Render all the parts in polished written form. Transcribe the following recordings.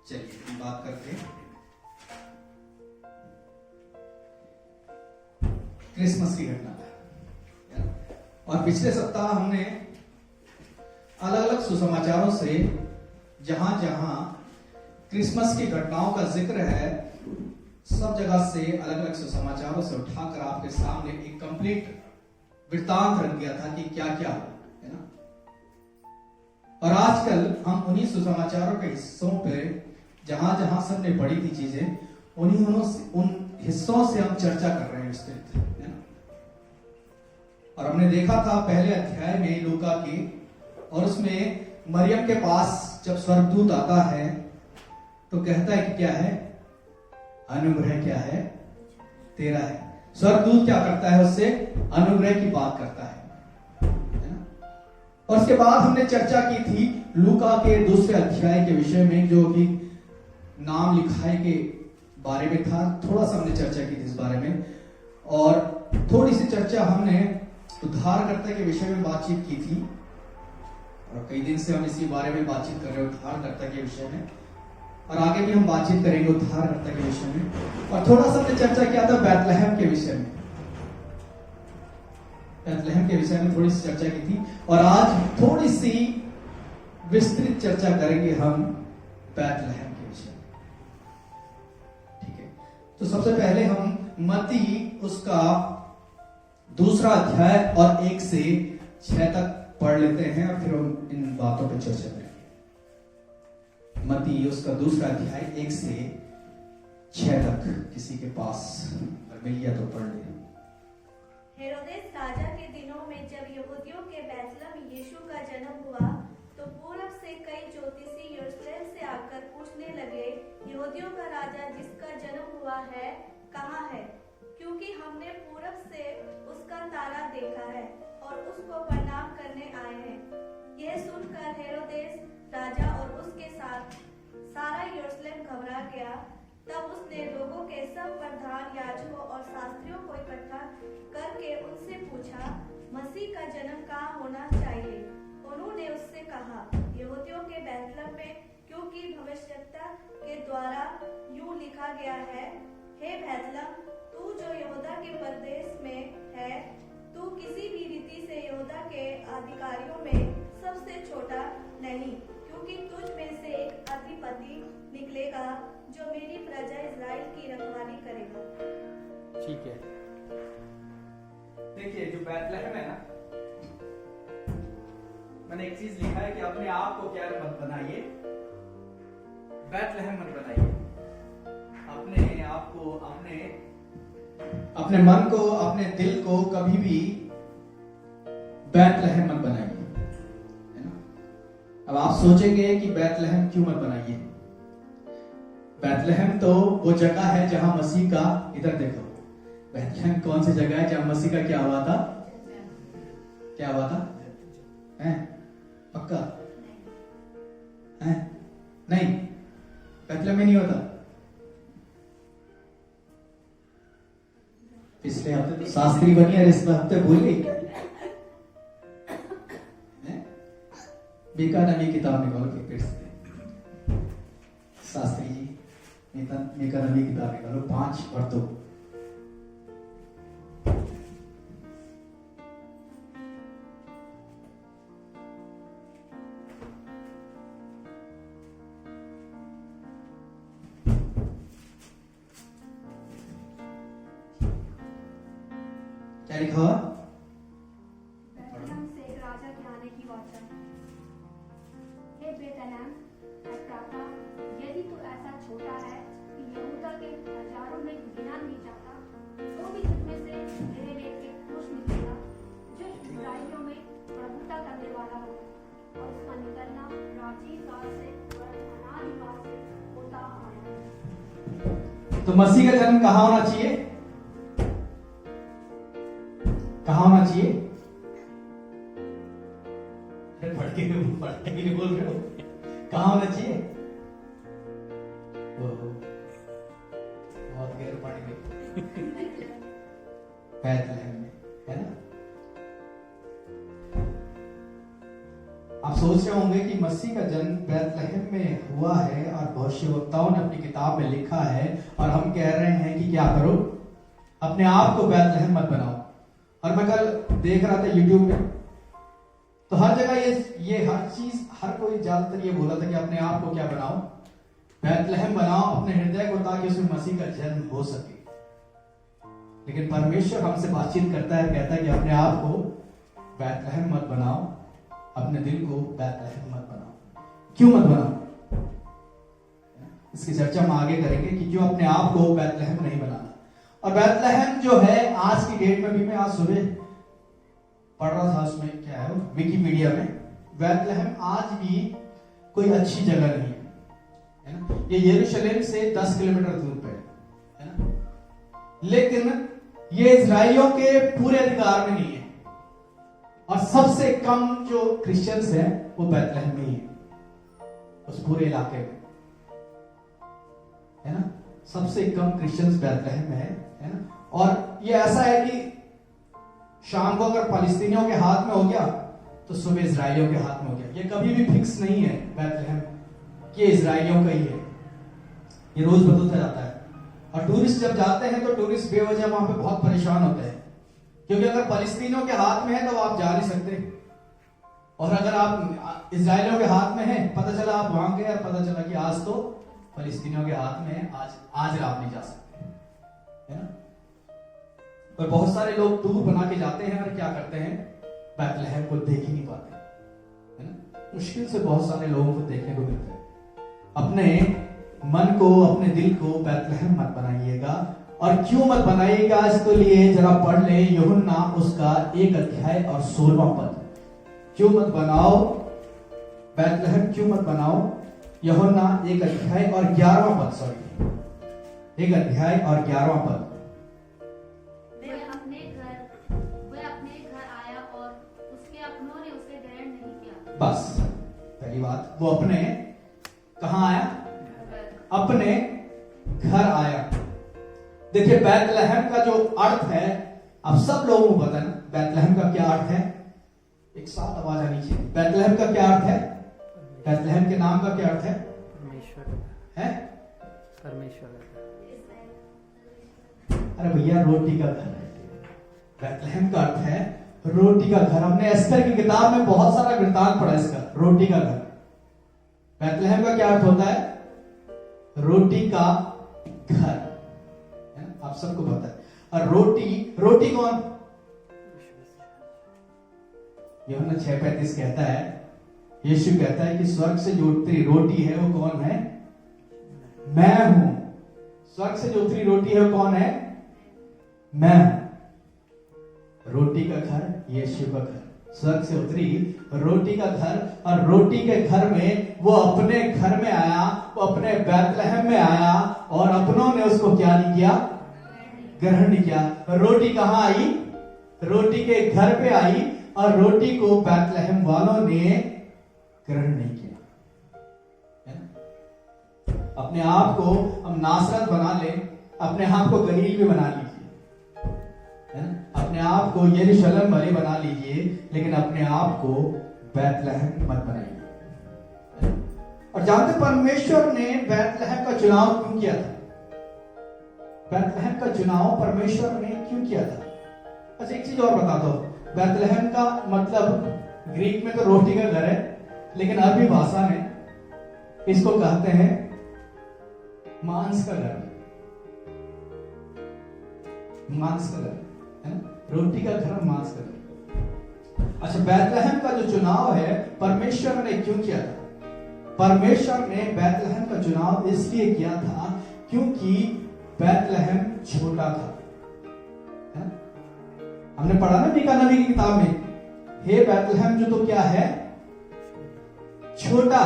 चलिए हम बात करते हैं क्रिसमस की घटना का। और पिछले सप्ताह हमने अलग अलग सुसमाचारों से जहां जहां क्रिसमस की घटनाओं का जिक्र है, सब जगह से अलग अलग सुसमाचारों से उठाकर आपके सामने एक कंप्लीट वृत्तांत रख दिया था कि क्या क्या है ना। और आजकल हम उन्हीं सुसमाचारों के हिस्सों पे जहां जहां सबने पढ़ी थी चीजें, उन हिस्सों से हम चर्चा कर रहे हैं विस्तृत, है ना। और हमने देखा था पहले अध्याय में लूका की, और उसमें मरियम के पास जब स्वर्गदूत आता है तो कहता है कि क्या है, अनुग्रह क्या है तेरा है। स्वर्गदूत क्या करता है, उससे अनुग्रह की बात करता है ना। और उसके बाद हमने चर्चा की थी लूका के दूसरे अध्याय के विषय में, जो कि नाम लिखाई के बारे में था। थोड़ा सा हमने चर्चा की थी इस बारे में, और थोड़ी सी चर्चा हमने उद्धारकर्ता के विषय में बातचीत की थी। और कई दिन से हम इसी बारे में बातचीत कर रहे हैं, उद्धारकर्ता के विषय में, और आगे भी हम बातचीत करेंगे उद्धारकर्ता के विषय में। और थोड़ा सा हमने चर्चा किया था बैतलहम के विषय में, बैतलहम के विषय में थोड़ी सी चर्चा की थी। और आज थोड़ी सी विस्तृत चर्चा करेंगे हम बैतलहम के विषय में, ठीक है। तो सबसे पहले हम मत्ती उसका दूसरा अध्याय और 1 से 6 तक पढ़ लेते हैं, और फिर हम इन बातों पर चर्चा करेंगे। मत्ती उसका दूसरा अध्याय 1 से 6 तक, किसी के पास मिल गया तो पढ़ ले। हेरोदेस राजा के दिनों में जब यहूदियों के बैतलहम यीशु का जन्म हुआ, तो पूरब से कई ज्योतिषी यरूशलेम से आकर पूछने लगे, यहूदियों का राजा जिसका जन्म हुआ है कहाँ है? क्योंकि हमने पूरब से उसका तारा देखा है और उसको प्रणाम करने आए हैं। यह सुनकर हेरोदेस राजा और उसके साथ सारा यरूशलेम घबरा गया। तब उसने लोगों के सब प्रधान याजकों और शास्त्रियों को इकट्ठा करके उनसे पूछा, मसीह का जन्म कहाँ होना चाहिए? उन्होंने उससे कहा, यहूदियों के बैतलहम में, क्योंकि भविष्यवक्ता के द्वारा यूं लिखा गया है, हे बैतलहम, तू जो यहूदा के प्रदेश में है, तू किसी भी रीति से यहूदा के अधिकारियों में सबसे छोटा नहीं, क्योंकि तुझ में से एक अधिपति निकलेगा जो मेरी प्रजा इस्राएल की रखवाली करेगा। ठीक है, देखिए जो बैतलहम है ना, मैंने एक चीज लिखा है कि अपने आप को क्या मत बनाइए, बैतलहम मत बनाइए। अपने आप को, अपने मन को, अपने दिल को कभी भी बैतलहम मत बनाइए, है ना। अब आप सोचेंगे कि बैतलहम क्यों मत बनाइए? बैतलहम तो वो जगह है जहां मसीह का, इधर देखो, बैतलहम कौन सी जगह है जहां मसीह का क्या हुआ था? क्या हुआ था? हैं? पक्का हैं? नहीं, बैतलहम में नहीं होता। पिछले हफ्ते तो शास्त्री बनी है, इस हफ्ते भूल गई। मीका नबी किताब निकालो फिर से, शास्त्री जी मीका नबी किताब निकालो 5 और 2। क्या लिखा हुआ? बैतलहम से एक राजा के आने की वाचा। हे बैतलहम एफ्राता, यदि तू ऐसा छोटा है कि यहूदा के हजारों में गिना नहीं जाता, तो भी तुझमें से तेरे लिए एक पुरुष निकलेगा जो इस्राएलियों में प्रभुता करने वाला होगा, और उसका निकलना प्राचीन काल से और अनादि काल से होता आया है। तो मसीह का जन्म कहाँ होना चाहिए? कहाँ होना चाहिए? पढ़ के नहीं बोल रहे हो? कहाँ होना चाहिए? बहुत गहर पानी में, बैतलहम में, है ना। आप सोच रहे होंगे कि मसीह का जन्म बैतलहम में हुआ है और भविष्यवक्ताओं ने अपनी किताब में लिखा है, और हम कह रहे हैं कि क्या करो, अपने आप को बैतलहम मत बनाओ। और मैं कल देख रहा था यूट्यूब में, तो हर जगह ये हर चीज, हर कोई ज्यादातर ये बोला था कि अपने आप को क्या बनाओ, बैतलहम बनाओ अपने हृदय को, ताकि उसमें मसीह का जन्म हो सके। लेकिन परमेश्वर हमसे बातचीत करता है, कहता है कि अपने आप को बैतलहम मत बनाओ, अपने दिल को बैतलहम मत बनाओ। क्यों मत बनाओ? इसकी चर्चा हम आगे करेंगे कि क्यों अपने आप को बैतलहम नहीं बनाना। और बैतलहम जो है आज की डेट में भी, मैं आज सुबह पढ़ रहा था, उसमें क्या है विकिपीडिया में, बैतलहम आज भी कोई अच्छी जगह नहीं है ना। ये यरूशलेम से 10 किलोमीटर दूर पे है ना, लेकिन ये इजराइलियों के पूरे अधिकार में नहीं है। और सबसे कम जो क्रिश्चियंस हैं वो बैतलहम में ही है, उस पूरे इलाके में, है ना। सबसे कम क्रिश्चियंस बैतलहम में है ना। और ये ऐसा है कि शाम को अगर फलस्तीनियों के हाथ में हो गया तो सुबह इजराइलियों के हाथ में हो गया। ये कभी भी फिक्स नहीं है बैतलहम कि इजराइलियों का ही है, ये रोज बदलता जाता है। और टूरिस्ट जब जाते हैं तो टूरिस्ट बेवजह वहां पे बहुत परेशान होते हैं, क्योंकि अगर फलस्तीनियों के हाथ में है तो आप जा नहीं सकते, और अगर आप इजराइलियों के हाथ में है, पता चला आप वहां गए और पता चला कि आज तो फलस्तीनियों के हाथ में है, आज आप नहीं जा सकते, है ना। और बहुत सारे लोग टूर बना के जाते हैं और क्या करते हैं, बैतलहम को देख ही नहीं पाते, है ना। मुश्किल से बहुत सारे लोगों को देखने को मिलता है। अपने मन को, अपने दिल को बैतलहम मत बनाइएगा। और क्यों मत बनाइएगा, इसके लिए जरा पढ़ ले यूहन्ना उसका 1 अध्याय और 16वां पद। क्यों मत बनाओ बैतलहम, क्यों मत बनाओ, यूहन्ना 1 अध्याय और 11वां पद, सॉरी 1 अध्याय और 11वां पद। वह अपने घर आया और उसके अपनों ने उसे ग्रहण नहीं किया। बस पहली बात, वो अपने कहां आया, अपने घर आया। देखिए बैतलहम का जो अर्थ है, अब सब लोगों को पता है ना बैतलहम का क्या अर्थ है। एक साथ आवाज आनी चाहिए। बैतलहम का क्या अर्थ है, बैतलहम के नाम का क्या अर्थ है, परमेश्वर है, परमेश्वर। अरे भैया रोटी का घर है, बैतलहम का अर्थ है रोटी का घर। हमने एस्तर की किताब में बहुत सारा वृत्तांत पढ़ा इसका, रोटी का घर। बैतलहम का क्या अर्थ होता है, रोटी का घर, आप सबको पता है। और रोटी कौन, यूहन्ना 6:35 कहता है, यीशु कहता है कि स्वर्ग से जो उतरी रोटी है वो कौन है, मैं हूं। स्वर्ग से जो उतरी रोटी है वो कौन है, मैं हूं। रोटी का घर, यीशु का घर, स्वर्ग से उतरी रोटी का घर। और रोटी के घर में वो अपने घर में आया, वो अपने बैतलहम में आया, और अपनों ने उसको क्या नहीं किया, ग्रहण नहीं किया। रोटी कहां आई, रोटी के घर पे आई, और रोटी को बैतलहम वालों ने ग्रहण नहीं किया। अपने आप को हम नासरत बना ले, अपने आप को गलील भी बना लीजिए, अपने आप को यरूशलेम वाले बना लीजिए, लेकिन अपने आप को बैतलहम मत बनाइए। और जानते परमेश्वर ने बैतलहम का चुनाव क्यों किया था, बैतलहम का चुनाव परमेश्वर ने क्यों किया था। अच्छा एक चीज और बता दो, बैतलहम का मतलब ग्रीक में तो रोटी का घर है, लेकिन अरबी भाषा में इसको कहते हैं मांस का घर, मांस का घर, है ना, रोटी का घर, मांस का घर। अच्छा बैतलहम का जो चुनाव है परमेश्वर ने क्यों किया था, परमेश्वर ने बैतलहम का चुनाव इसलिए किया था क्योंकि बैतलहम छोटा था, है ना? हमने पढ़ा ना मीका नबी की किताब में, हे बैतलहम जो तो क्या है, छोटा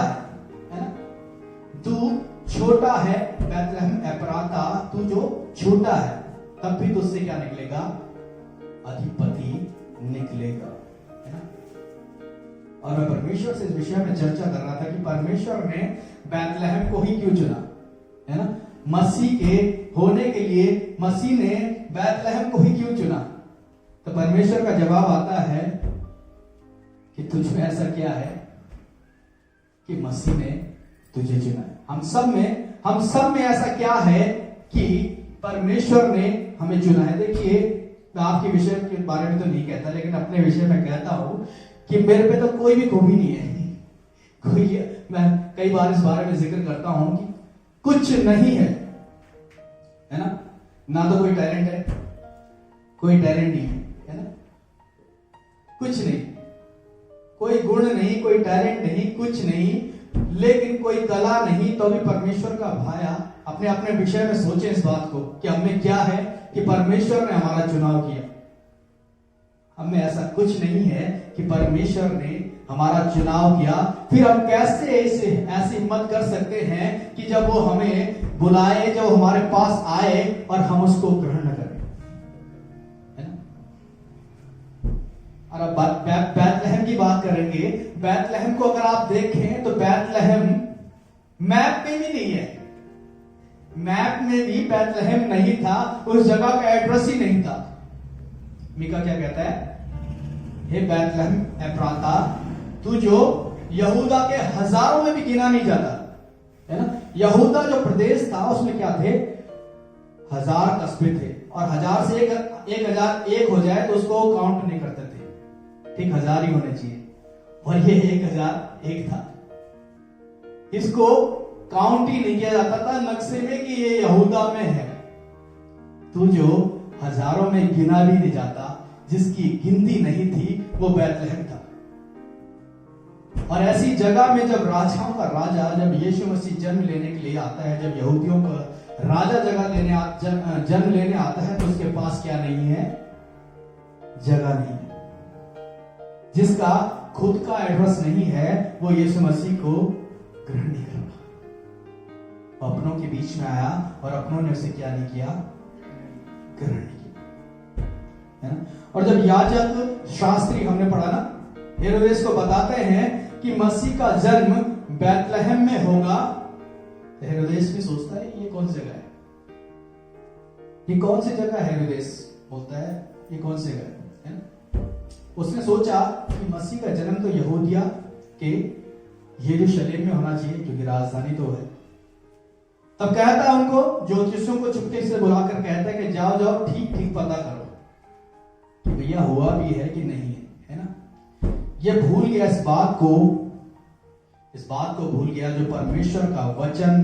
है ना, तू छोटा है बैतलहम एफ्राता, तू जो छोटा है, तब भी तुझसे क्या निकलेगा, अधिपति निकलेगा, है ना। और मैं परमेश्वर से इस विषय में चर्चा कर रहा था कि परमेश्वर ने बैतलहम को ही क्यों चुना, है ना, मसीह के होने के लिए मसीह ने बैतलहम को ही क्यों चुना। तो परमेश्वर का जवाब आता है कि तुझ में ऐसा क्या है, कि मसीह ने तुझे चुना है। हम सब में ऐसा क्या है कि परमेश्वर ने हमें चुना है। देखिए, मैं आपके विषय के बारे में तो नहीं कहता, लेकिन अपने विषय में कहता हूं कि मेरे पे तो कोई भी खूबी नहीं है। मैं कई बार इस बारे में जिक्र करता हूं कि कुछ नहीं है ना। ना तो कोई टैलेंट है, कोई टैलेंट नहीं है ना, कुछ नहीं, कोई गुण नहीं, कोई टैलेंट नहीं, कुछ नहीं, लेकिन कोई कला नहीं, तो भी परमेश्वर का भाया अपने अपने विषय में सोचे इस बात को कि हमें क्या है कि परमेश्वर ने हमारा चुनाव किया। हमें ऐसा कुछ नहीं है कि परमेश्वर ने हमारा चुनाव किया। फिर हम कैसे ऐसी हिम्मत कर सकते हैं कि जब वो हमें बुलाए, जब हमारे पास आए और हम उसको ग्रहण न करें, है ना। और अब बैतलहम की बात करेंगे। बैतलहम को अगर आप देखें तो बैतलहम मैप में भी नहीं है, मैप में भी बैतलहम नहीं था, उस जगह का एड्रेस ही नहीं था। मीका क्या कहता है? हे बैतलहम एफ्राता, तू जो यहूदा के हजारों में भी गिना नहीं जाता, है ना। यहूदा जो प्रदेश था उसमें क्या थे? 1000 कस्बे थे, और 1000 से 1001 हो जाए तो उसको काउंट नहीं करते थे, ठीक 1000 ही होने चाहिए, और ये 1001 था। इसको काउंट ही नहीं किया जाता था नक्शे में कि ये यहूदा में है। तू जो हजारों में गिना भी नहीं जाता, जिसकी गिनती नहीं थी, वो बैतलहम था। और ऐसी जगह में जब राजाओं का राजा, जब यीशु मसीह जन्म लेने के लिए आता है, जब यहूदियों का राजा जन्म लेने आता है, तो उसके पास क्या नहीं है? जगह नहीं है। जिसका खुद का एड्रेस नहीं है, वो यीशु मसीह को ग्रहण नहीं कर रहा। अपनों के बीच में आया और अपनों ने उसे क्या नहीं किया? ग्रहण नहीं किया, है ना। और जब याजक शास्त्री, हमने पढ़ा ना, हेरोदेस को बताते हैं कि मसीह का जन्म बैतलहम में होगा, तो हेरोदेस भी सोचता है ये कौन सी जगह है, ये कौन सी जगह है? हेरोदेस बोलता है ये कौन सी जगह है ना। उसने सोचा कि मसीह का जन्म तो यहूदिया के यरूशलेम में होना चाहिए, क्योंकि राजधानी तो है। तब कहता है उनको, ज्योतिषियों को चुपके से बुलाकर कहता है कि जाओ जाओ ठीक ठीक पता करो कि भैया हुआ भी है कि नहीं है ना। ये भूल गया इस बात को भूल गया जो परमेश्वर का वचन,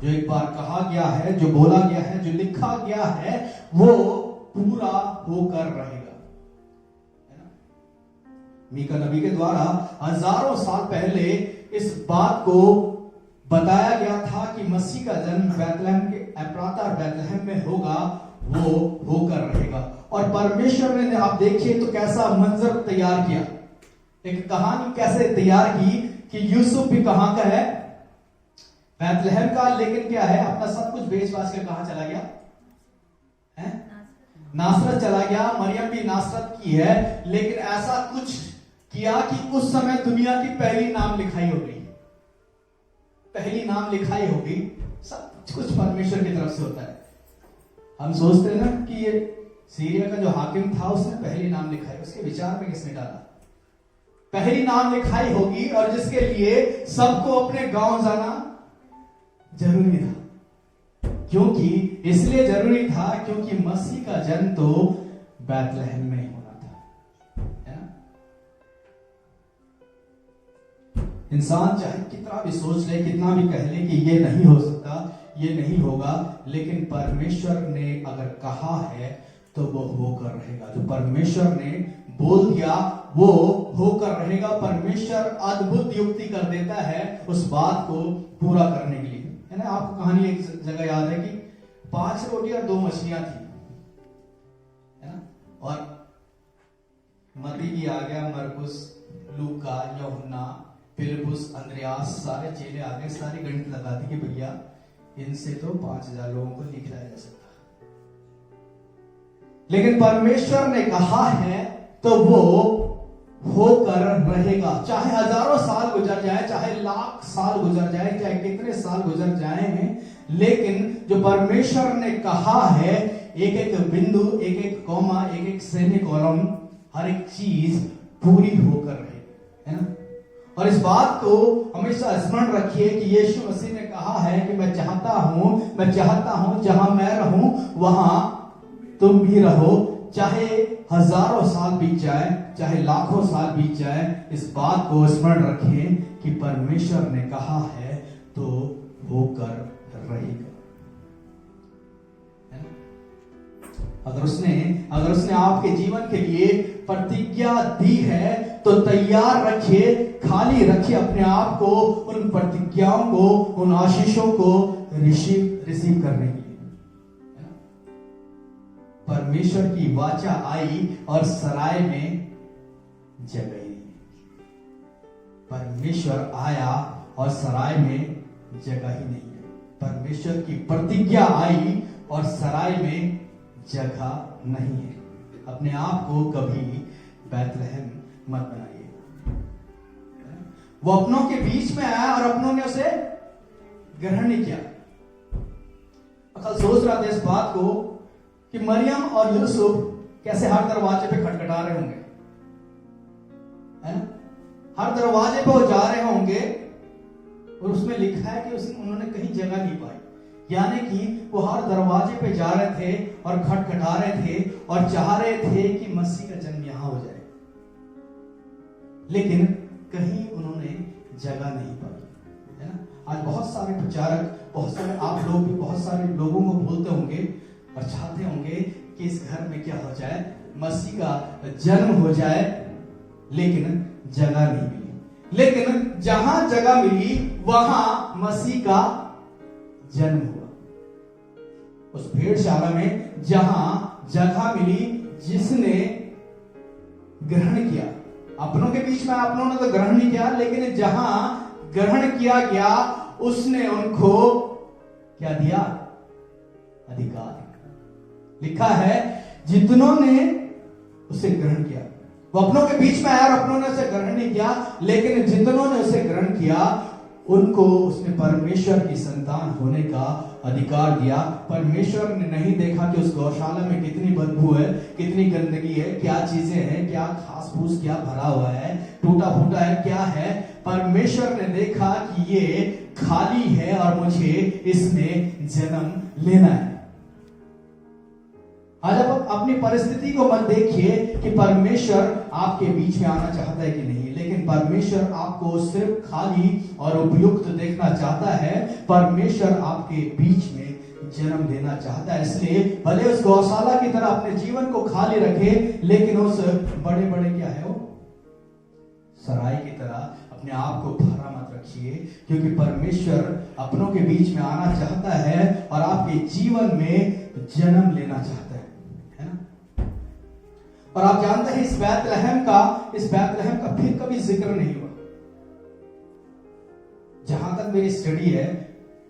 जो एक बार कहा गया है, जो बोला गया है, जो लिखा गया है, वो पूरा होकर रहेगा, है ना। मीका नबी के द्वारा हजारों साल पहले इस बात को बताया गया था कि मसीह का जन्म बैतलहम के एफ्राता बैतलहम में होगा, वो होकर रहेगा। और परमेश्वर ने, आप देखिए तो कैसा मंजर तैयार किया, एक कहानी कैसे तैयार की कि यूसुफ भी कहां का है? बैतलहम का, लेकिन क्या है, अपना सब कुछ बेच बाच के कहां चला गया है? नासरत चला गया। मरियम भी नासरत की है, लेकिन ऐसा कुछ किया कि उस समय दुनिया की पहली नाम लिखाई हो गई, पहली नाम लिखाई हो गई। सब कुछ परमेश्वर की तरफ से होता है। हम सोचते हैं ना कि ये सीरिया का जो हाकिम था, उसने पहली नाम लिखाई, उसके विचार में किसने डाला? पहली नाम लिखाई होगी, और जिसके लिए सबको अपने गांव जाना जरूरी था। क्योंकि इसलिए जरूरी था क्योंकि मसीह का जन्म तो बैतलहम में होना था, है ना। इंसान चाहे कितना भी सोच ले, कितना भी कह ले कि ये नहीं हो सकता, ये नहीं होगा, लेकिन परमेश्वर ने अगर कहा है तो वो होकर रहेगा। जो परमेश्वर ने बोल दिया वो होकर रहेगा। परमेश्वर अद्भुत युक्ति कर देता है उस बात को पूरा करने के लिए, है ना। आपको कहानी एक जगह याद है कि 5 रोटी और 2 मछलियां थी, है ना। और मत्ती की आ गया, मरकुस, लूका, यूहन्ना, फिलिपुस, अंद्रयास, सारे चेले आ गए, सारी गणित लगा दी कि भैया इनसे तो 5000 लोगों को नहीं खिलाया जा सकता। लेकिन परमेश्वर ने कहा है तो वो होकर रहेगा। चाहे हजारों साल गुजर जाए, चाहे लाख साल गुजर जाए, चाहे कितने साल गुजर जाए, लेकिन जो परमेश्वर ने कहा है, एक एक बिंदु, एक एक कॉमा, एक एक सेमीकोलन, हर एक चीज पूरी होकर रहेगी, है ना। और इस बात को हमेशा स्मरण रखिए कि यीशु मसीह ने कहा है कि मैं चाहता हूं जहां मैं रहूं वहां तुम भी रहो, चाहे हजारों साल बीत जाए, चाहे लाखों साल बीत जाए। इस बात को स्मरण रखें कि परमेश्वर ने कहा है तो होकर रहेगा। अगर उसने आपके जीवन के लिए प्रतिज्ञा दी है तो तैयार रखिए, खाली रखिए अपने आप को उन प्रतिज्ञाओं को, उन आशीषों को रिसीव करने के लिए। परमेश्वर की वाचा आई और सराय में जगह ही नहीं। परमेश्वर आया और सराय में जगह ही नहीं है। परमेश्वर की प्रतिज्ञा आई और सराय में जगह नहीं है। अपने आप को कभी बैतलहम मत बनाइए। वो अपनों के बीच में आया और अपनों ने उसे ग्रहण नहीं किया। कल सोच रहा था इस बात को कि मरियम और यूसुफ कैसे हर दरवाजे पे खटखटा रहे होंगे, है ना? हर दरवाजे पे वो जा रहे होंगे और उसमें लिखा है कि उन्होंने कहीं जगह नहीं पाई, यानी कि वो हर दरवाजे पे जा रहे थे और खटखटा रहे थे और चाह रहे थे कि मसीह का जन्म यहां हो जाए, लेकिन कहीं उन्होंने जगह नहीं पाई, है ना? आज बहुत सारे प्रचारक, बहुत सारे आप लोग भी बहुत सारे लोगों को बोलते होंगे और चाहते होंगे कि इस घर में क्या हो जाए, मसीह का जन्म हो जाए, लेकिन जगह नहीं मिली। लेकिन जहां जगह मिली वहां मसीह का जन्म हुआ। उस भेड़शाला में जहां जगह मिली, जिसने ग्रहण किया, अपनों के बीच में अपनों ने तो ग्रहण नहीं किया, लेकिन जहां ग्रहण किया गया उसने उनको क्या दिया? अधिकार। लिखा है जितनों ने उसे ग्रहण किया। वो अपनों के बीच में आया और अपनों ने उसे ग्रहण नहीं किया, लेकिन जितनों ने उसे ग्रहण किया उनको उसने परमेश्वर की संतान होने का अधिकार दिया। परमेश्वर ने नहीं देखा कि उस गौशाला में कितनी बदबू है, कितनी गंदगी है, क्या चीजें हैं, क्या घास फूस क्या भरा हुआ है, टूटा फूटा है, क्या है। परमेश्वर ने देखा कि ये खाली है और मुझे इसमें जन्म लेना है। आज आप अपनी परिस्थिति को मत देखिए कि परमेश्वर आपके बीच में आना चाहता है कि नहीं, लेकिन परमेश्वर आपको सिर्फ खाली और उपयुक्त देखना चाहता है। परमेश्वर आपके बीच में जन्म देना चाहता है। इसलिए भले उस गौशाला की तरह अपने जीवन को खाली रखे, लेकिन उस बड़े बड़े क्या है वो सराय की तरह अपने आप को भरा मत रखिए, क्योंकि परमेश्वर अपनों के बीच में आना चाहता है और आपके जीवन में जन्म लेना चाहता है ना? और आप जानते हैं इस बैतलहम का फिर कभी जिक्र नहीं हुआ। जहां तक मेरी स्टडी है,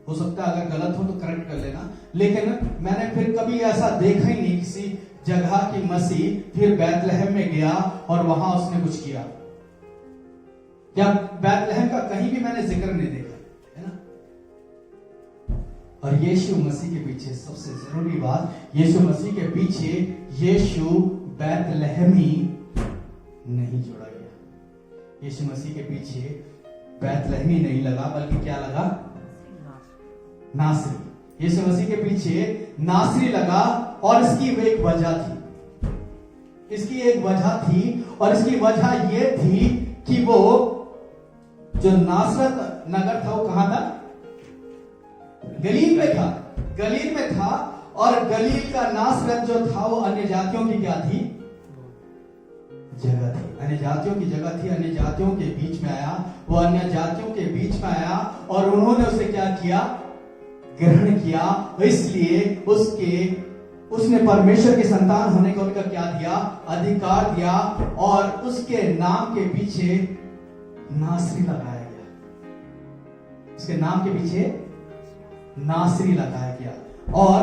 हो सकता है अगर गलत हो तो करेक्ट कर लेना, लेकिन मैंने फिर कभी ऐसा देखा ही नहीं किसी जगह की मसीह फिर बैतलहम में गया और वहां उसने कुछ किया। या बैतलहम का कहीं भी मैंने जिक्र नहीं देखा, है ना? और यीशु मसीह के पीछे सबसे जरूरी बात, यीशु मसीह के पीछे यीशु बैतलहमी नहीं जोड़ा गया। यीशु मसीह के पीछे बैतलहमी नहीं लगा, बल्कि क्या लगा? नासरी। यीशु मसीह के पीछे नासरी लगा और इसकी एक वजह थी। इसकी एक वजह थी और इसकी वजह यह थी कि वो जो नासरत नगर था वो कहां था? गलील में था। गलील में था और गलील का नासरत जो था वो अन्य जातियों की क्या थी? जगह थी। अन्य जातियों की जगह थी। अन्य जातियों के बीच में आया, वो अन्य जातियों के बीच में आया और उन्होंने उसे क्या किया? ग्रहण किया। इसलिए उसने परमेश्वर की संतान होने का उनका क्या दिया? अधिकार दिया और उसके नाम के पीछे नासरी लगाया गया। उसके नाम के पीछे नासरी लगाया गया और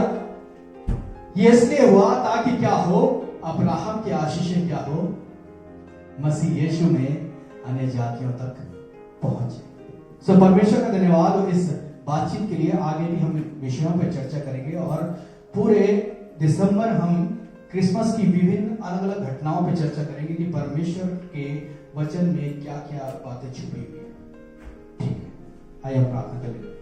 ये इसलिए हुआ ताकि क्या हो? अब्राहम की आशीषें क्या हो? मसीह यीशु में अन्य जातियों तक पहुंचे। सो परमेश्वर का धन्यवाद इस बातचीत के लिए। आगे भी हम विषयों पर चर्चा करेंगे और पूरे दिसंबर हम क्रिसमस की विभिन्न अलग अलग घटनाओं पर चर्चा करेंगे कि परमेश्वर के वचन में क्या क्या बातें छुपी हुई है। ठीक है, आइए हम प्रार्थना करें।